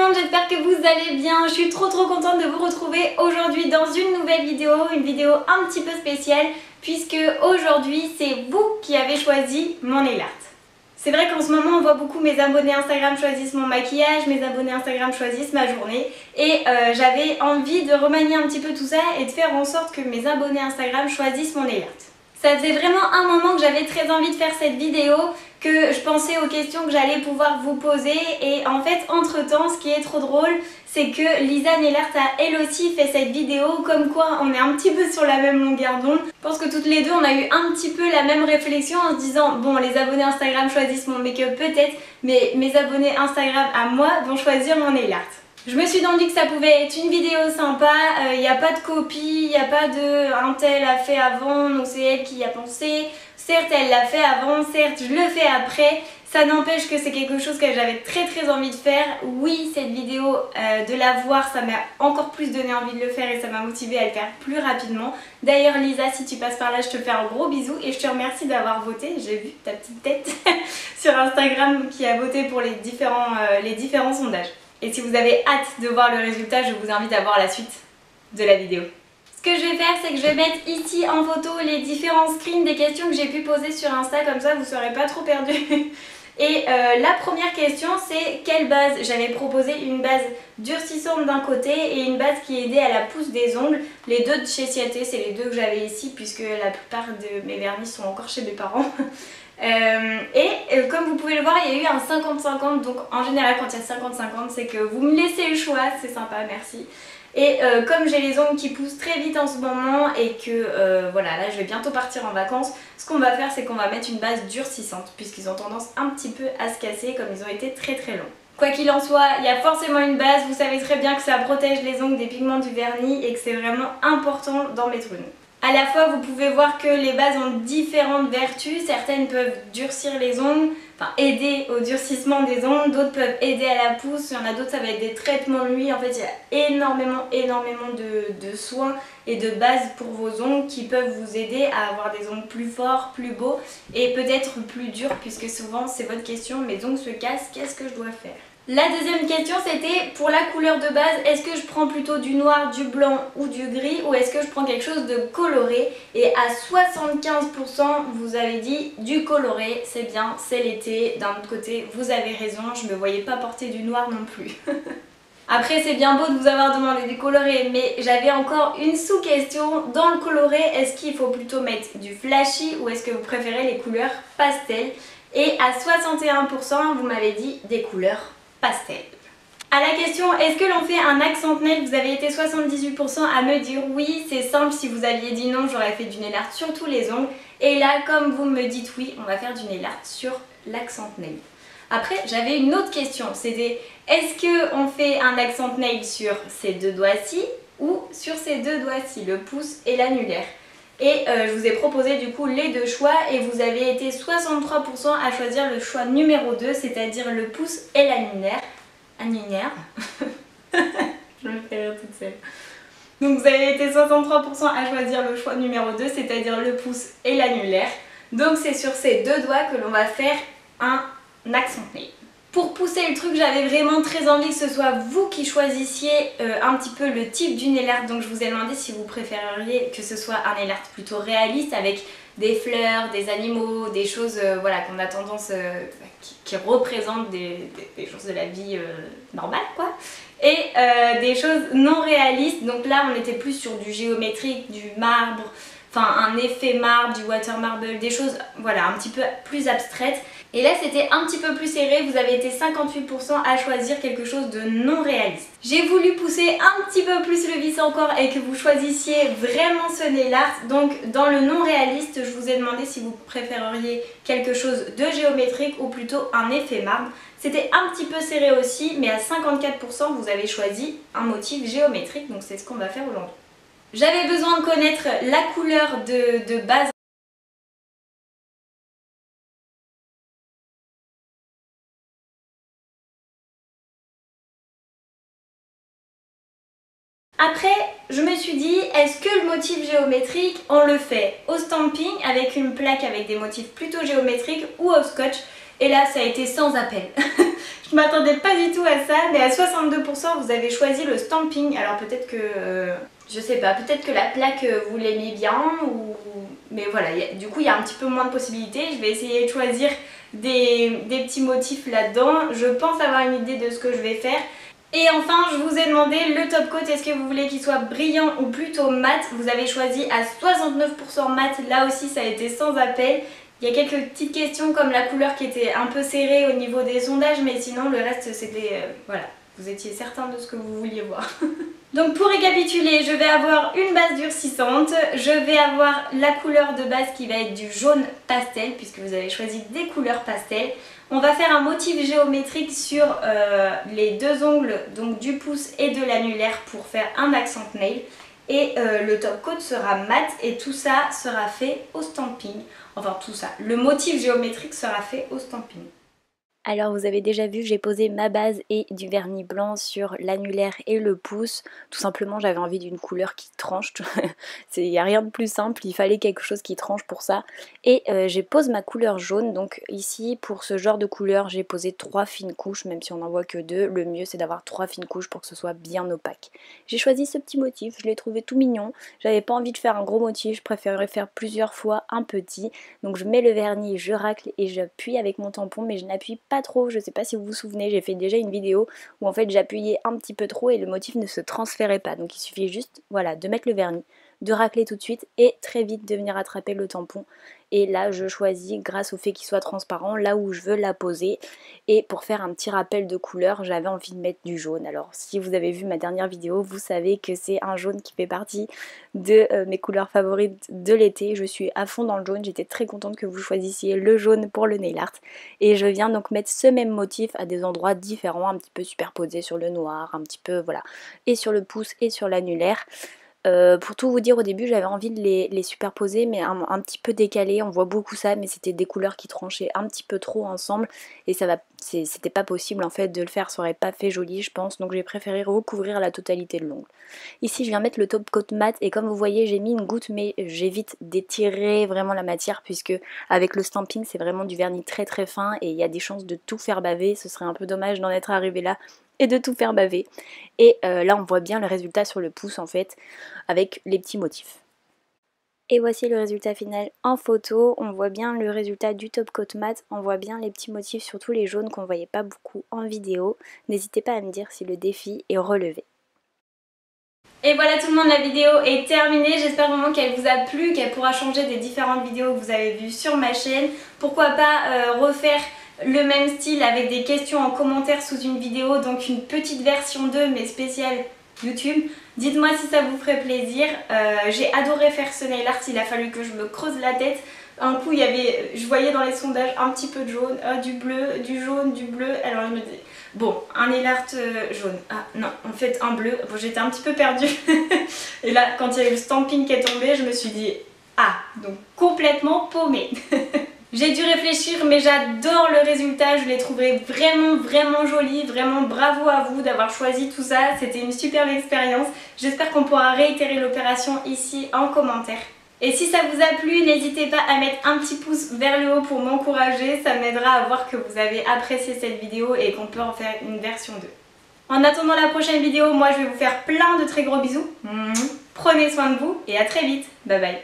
monde, j'espère que vous allez bien. Je suis trop contente de vous retrouver aujourd'hui dans une nouvelle vidéo, une vidéo un petit peu spéciale puisque aujourd'hui c'est vous qui avez choisi mon nail art. C'est vrai qu'en ce moment on voit beaucoup mes abonnés Instagram choisissent mon maquillage, mes abonnés Instagram choisissent ma journée et j'avais envie de remanier un petit peu tout ça et de faire en sorte que mes abonnés Instagram choisissent mon nail art. Ça faisait vraiment un moment que j'avais très envie de faire cette vidéo, que je pensais aux questions que j'allais pouvoir vous poser et en fait entre temps ce qui est trop drôle c'est que Lisa Nail Art a elle aussi fait cette vidéo comme quoi on est un petit peu sur la même longueur d'onde. Je pense que toutes les deux on a eu un petit peu la même réflexion en se disant bon les abonnés Instagram choisissent mon make-up peut-être mais mes abonnés Instagram à moi vont choisir mon nail art. Je me suis donc dit que ça pouvait être une vidéo sympa, il n'y a pas de copie, il n'y a pas de un tel a fait avant, donc c'est elle qui y a pensé. Certes elle l'a fait avant, certes je le fais après, ça n'empêche que c'est quelque chose que j'avais très envie de faire. Oui cette vidéo, de la voir ça m'a encore plus donné envie de le faire et ça m'a motivée à le faire plus rapidement. D'ailleurs Lisa si tu passes par là je te fais un gros bisou et je te remercie d'avoir voté, j'ai vu ta petite tête sur Instagram qui a voté pour les différents sondages. Et si vous avez hâte de voir le résultat, je vous invite à voir la suite de la vidéo. Ce que je vais faire, c'est que je vais mettre ici en photo les différents screens des questions que j'ai pu poser sur Insta, comme ça vous ne serez pas trop perdus. Et la première question c'est quelle base? J'avais proposé une base durcissante d'un côté et une base qui aidait à la pousse des ongles. Les deux de chez Ciaté, c'est les deux que j'avais ici puisque la plupart de mes vernis sont encore chez mes parents. Comme vous pouvez le voir il y a eu un 50-50 donc en général quand il y a 50-50 c'est que vous me laissez le choix, c'est sympa, merci. Et comme j'ai les ongles qui poussent très vite en ce moment et que voilà là je vais bientôt partir en vacances, ce qu'on va faire c'est qu'on va mettre une base durcissante puisqu'ils ont tendance un petit peu à se casser comme ils ont été très longs. Quoi qu'il en soit, il y a forcément une base, vous savez très bien que ça protège les ongles des pigments du vernis et que c'est vraiment important d'en mettre une. A la fois vous pouvez voir que les bases ont différentes vertus, certaines peuvent durcir les ongles, enfin aider au durcissement des ongles, d'autres peuvent aider à la pousse, il y en a d'autres ça va être des traitements de nuit, en fait il y a énormément de soins et de bases pour vos ongles qui peuvent vous aider à avoir des ongles plus forts, plus beaux et peut-être plus durs puisque souvent c'est votre question, mes ongles se cassent, qu'est-ce que je dois faire? La deuxième question c'était pour la couleur de base, est-ce que je prends plutôt du noir, du blanc ou du gris ou est-ce que je prends quelque chose de coloré? Et à 75% vous avez dit du coloré, c'est bien, c'est l'été, d'un autre côté vous avez raison, je ne me voyais pas porter du noir non plus. Après c'est bien beau de vous avoir demandé du coloré mais j'avais encore une sous-question, dans le coloré est-ce qu'il faut plutôt mettre du flashy ou est-ce que vous préférez les couleurs pastel? Et à 61% vous m'avez dit des couleurs pastel. À la question est-ce que l'on fait un accent nail, vous avez été 78% à me dire oui, c'est simple, si vous aviez dit non j'aurais fait du nail art sur tous les ongles et là comme vous me dites oui on va faire du nail art sur l'accent nail. Après j'avais une autre question, c'était est-ce qu'on fait un accent nail sur ces deux doigts-ci ou sur ces deux doigts-ci, le pouce et l'annulaire? Et je vous ai proposé du coup les deux choix et vous avez été 63% à choisir le choix numéro 2, c'est-à-dire le pouce et l'annulaire. Annulaire. Je me fais rire toute seule. Donc vous avez été 63% à choisir le choix numéro 2, c'est-à-dire le pouce et l'annulaire. Donc c'est sur ces deux doigts que l'on va faire un accent nail. Pour pousser le truc, j'avais vraiment très envie que ce soit vous qui choisissiez un petit peu le type du nail art. Donc je vous ai demandé si vous préféreriez que ce soit un nail art plutôt réaliste avec des fleurs, des animaux, des choses voilà, qu'on a tendance, qui représentent des choses de la vie normale quoi. Et des choses non réalistes, donc là on était plus sur du géométrique, du marbre, enfin un effet marbre, du water marble, des choses voilà un petit peu plus abstraites. Et là c'était un petit peu plus serré, vous avez été 58% à choisir quelque chose de non réaliste. J'ai voulu pousser un petit peu plus le vis encore et que vous choisissiez vraiment ce nail art. Donc dans le non réaliste, je vous ai demandé si vous préféreriez quelque chose de géométrique ou plutôt un effet marbre. C'était un petit peu serré aussi, mais à 54% vous avez choisi un motif géométrique, donc c'est ce qu'on va faire aujourd'hui. J'avais besoin de connaître la couleur de base. Après, je me suis dit, est-ce que le motif géométrique, on le fait au stamping avec une plaque avec des motifs plutôt géométriques ou au scotch? Et là ça a été sans appel. Je m'attendais pas du tout à ça, mais à 62% vous avez choisi le stamping. Alors peut-être que, je sais pas, peut-être que la plaque vous l'aimez bien, mais voilà, du coup il y a un petit peu moins de possibilités. Je vais essayer de choisir des petits motifs là-dedans. Je pense avoir une idée de ce que je vais faire. Et enfin, je vous ai demandé le top coat, est-ce que vous voulez qu'il soit brillant ou plutôt mat? Vous avez choisi à 69% mat, là aussi ça a été sans appel. Il y a quelques petites questions comme la couleur qui était un peu serrée au niveau des sondages, mais sinon le reste c'était, voilà, vous étiez certain de ce que vous vouliez voir. Donc pour récapituler, je vais avoir une base durcissante, je vais avoir la couleur de base qui va être du jaune pastel, puisque vous avez choisi des couleurs pastel. On va faire un motif géométrique sur les deux ongles, donc du pouce et de l'annulaire pour faire un accent nail. Et le top coat sera mat et tout ça sera fait au stamping. Enfin tout ça, le motif géométrique sera fait au stamping. Alors vous avez déjà vu, j'ai posé ma base et du vernis blanc sur l'annulaire et le pouce. Tout simplement j'avais envie d'une couleur qui tranche. Il n'y a rien de plus simple, il fallait quelque chose qui tranche pour ça. Et j'ai posé ma couleur jaune. Donc ici pour ce genre de couleur j'ai posé 3 fines couches, même si on n'en voit que 2. Le mieux c'est d'avoir 3 fines couches pour que ce soit bien opaque. J'ai choisi ce petit motif, je l'ai trouvé tout mignon. J'avais pas envie de faire un gros motif, je préférerais faire plusieurs fois un petit. Donc je mets le vernis, je racle et j'appuie avec mon tampon, mais je n'appuie pas trop, je sais pas si vous vous souvenez, j'ai fait déjà une vidéo où en fait j'appuyais un petit peu trop et le motif ne se transférait pas, donc il suffit juste voilà, de mettre le vernis, de racler tout de suite et très vite de venir attraper le tampon. Et là je choisis, grâce au fait qu'il soit transparent, là où je veux la poser. Et pour faire un petit rappel de couleur, j'avais envie de mettre du jaune. Alors si vous avez vu ma dernière vidéo, vous savez que c'est un jaune qui fait partie de mes couleurs favorites de l'été. Je suis à fond dans le jaune, j'étais très contente que vous choisissiez le jaune pour le nail art. Et je viens donc mettre ce même motif à des endroits différents, un petit peu superposés sur le noir, un petit peu voilà, et sur le pouce et sur l'annulaire. Pour tout vous dire, au début j'avais envie de les superposer, mais un petit peu décalé, on voit beaucoup ça, mais c'était des couleurs qui tranchaient un petit peu trop ensemble et c'était pas possible en fait de le faire, ça aurait pas fait joli je pense, donc j'ai préféré recouvrir la totalité de l'ongle. Ici je viens mettre le top coat mat et comme vous voyez j'ai mis une goutte, mais j'évite d'étirer vraiment la matière puisque avec le stamping c'est vraiment du vernis très très fin et il y a des chances de tout faire baver, ce serait un peu dommage d'en être arrivé là et de tout faire baver. Et là on voit bien le résultat sur le pouce en fait avec les petits motifs. Et voici le résultat final en photo. On voit bien le résultat du top coat mat, on voit bien les petits motifs, surtout les jaunes qu'on voyait pas beaucoup en vidéo. N'hésitez pas à me dire si le défi est relevé. Et voilà tout le monde, la vidéo est terminée. J'espère vraiment qu'elle vous a plu, qu'elle pourra changer des différentes vidéos que vous avez vues sur ma chaîne. Pourquoi pas refaire le même style avec des questions en commentaire sous une vidéo, donc une petite version 2 mais spéciale YouTube. Dites-moi si ça vous ferait plaisir. J'ai adoré faire ce nail art, il a fallu que je me creuse la tête. Un coup je voyais dans les sondages un petit peu de jaune, du bleu, du jaune, du bleu. Alors je me dis, bon, un nail art jaune. Ah non, en fait un bleu. Bon, j'étais un petit peu perdue. Et là, quand il y a eu le stamping qui est tombé, je me suis dit, ah, donc complètement paumée. J'ai dû réfléchir, mais j'adore le résultat, je l'ai trouvé vraiment joli, vraiment bravo à vous d'avoir choisi tout ça, c'était une superbe expérience. J'espère qu'on pourra réitérer l'opération ici en commentaire. Et si ça vous a plu, n'hésitez pas à mettre un petit pouce vers le haut pour m'encourager, ça m'aidera à voir que vous avez apprécié cette vidéo et qu'on peut en faire une version 2. En attendant la prochaine vidéo, moi je vais vous faire plein de très gros bisous. Prenez soin de vous et à très vite, bye bye.